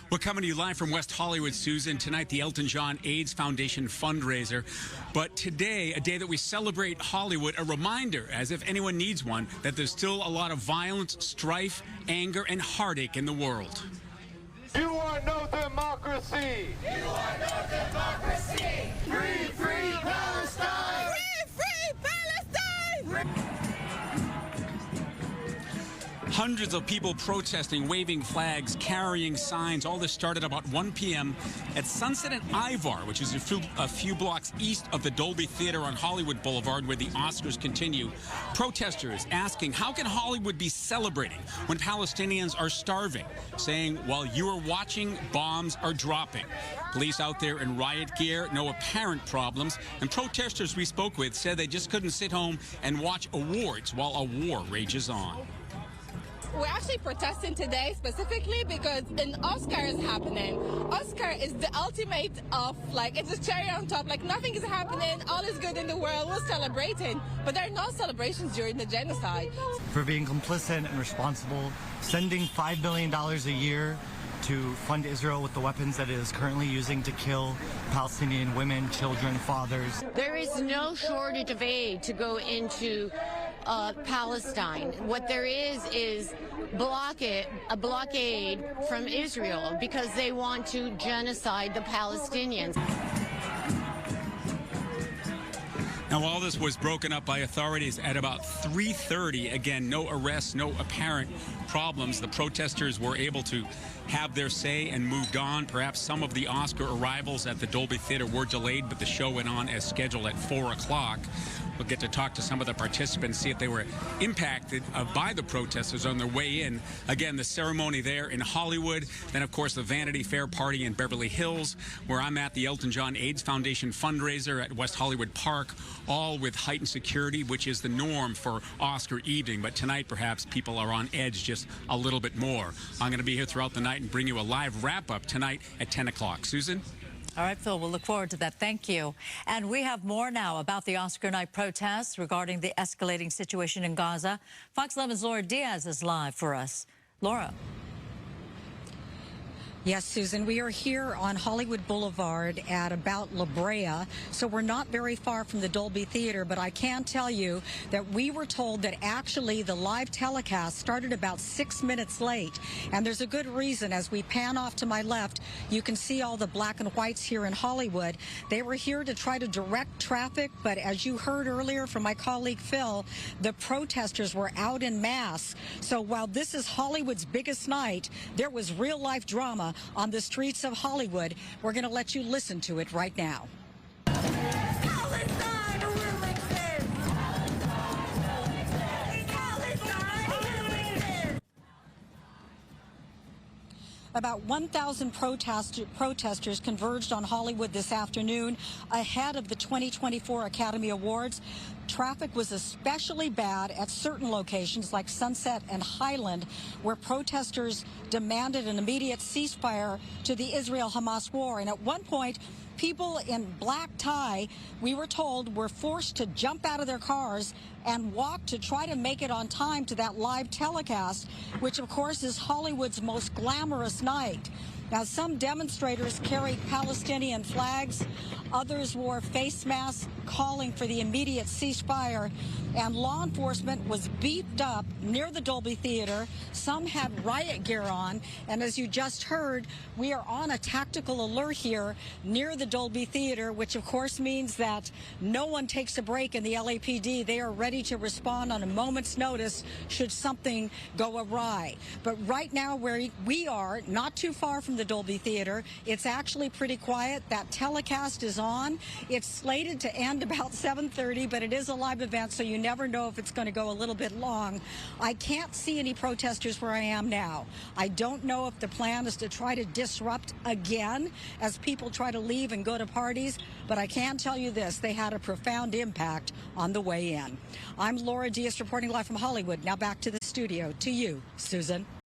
We're coming to you live from West Hollywood, Susan. Tonight, the Elton John AIDS Foundation fundraiser. But today, a day that we celebrate Hollywood, a reminder, as if anyone needs one, that there's still a lot of violence, strife, anger, and heartache in the world. You are no democracy! You are no democracy! Free, free Palestine! Free, free Palestine! Hundreds of people protesting, waving flags, carrying signs. All this started about 1 p.m. at Sunset and Ivar, which is a few blocks east of the Dolby Theater on Hollywood Boulevard, where the Oscars continue. Protesters asking, how can Hollywood be celebrating when Palestinians are starving? Saying, while you are watching, bombs are dropping. Police out there in riot gear, no apparent problems. And protesters we spoke with said they just couldn't sit home and watch awards while a war rages on. We're actually protesting today specifically because an Oscar is happening. Oscar is the ultimate of, like, it's a cherry on top. Like, nothing is happening, all is good in the world, we're celebrating. But there are no celebrations during the genocide. For being complicit and responsible, sending $5 billion a year to fund Israel with the weapons that it is currently using to kill Palestinian women, children, fathers. There is no shortage of aid to go into Palestine. What there is a blockade from Israel because they want to genocide the Palestinians. Now, all this was broken up by authorities at about 3:30. Again, no arrests, no apparent problems. The protesters were able to have their say and moved on. Perhaps some of the Oscar arrivals at the Dolby Theater were delayed, but the show went on as scheduled at 4 o'clock. We'll get to talk to some of the participants, see if they were impacted by the protesters on their way in. Again, the ceremony there in Hollywood, then, of course, the Vanity Fair party in Beverly Hills, where I'm at, the Elton John AIDS Foundation fundraiser at West Hollywood Park, all with heightened security, which is the norm for Oscar evening. But tonight, perhaps, people are on edge just a little bit more. I'm going to be here throughout the night and bring you a live wrap-up tonight at 10 o'clock. Susan? All right, Phil, we'll look forward to that. Thank you. And we have more now about the Oscar night protests regarding the escalating situation in Gaza. Fox 11's Laura Diaz is live for us. Laura. Yes, Susan, we are here on Hollywood Boulevard at about La Brea, so we're not very far from the Dolby Theater, but I can tell you that we were told that actually the live telecast started about 6 minutes late, and there's a good reason. As we pan off to my left, you can see all the black and whites here in Hollywood. They were here to try to direct traffic, but as you heard earlier from my colleague Phil, the protesters were out en masse. So while this is Hollywood's biggest night, there was real-life drama on the streets of Hollywood. We're going to let you listen to it right now. Palestine will exist! Palestine will exist! About 1,000 protesters converged on Hollywood this afternoon ahead of the 2024 Academy Awards. Traffic was especially bad at certain locations like Sunset and Highland, where protesters demanded an immediate ceasefire to the Israel-Hamas war. And at one point, people in black tie, we were told, were forced to jump out of their cars and walk to try to make it on time to that live telecast, which, of course, is Hollywood's most glamorous night. Now, some demonstrators carried Palestinian flags. Others wore face masks calling for the immediate ceasefire. And law enforcement was beefed up near the Dolby Theater. Some had riot gear on. And as you just heard, we are on a tactical alert here near the Dolby Theater, which, of course, means that no one takes a break in the LAPD. They are ready to respond on a moment's notice should something go awry. But right now, where we are, not too far from the Dolby Theater, it's actually pretty quiet. That telecast is on. It's slated to end about 7:30, but it is a live event, so you never know if it's going to go a little bit long. I can't see any protesters where I am now. I don't know if the plan is to try to disrupt again as people try to leave and go to parties, but I can tell you this, they had a profound impact on the way in. I'm Laura Diaz reporting live from Hollywood. Now back to the studio. To you, Susan.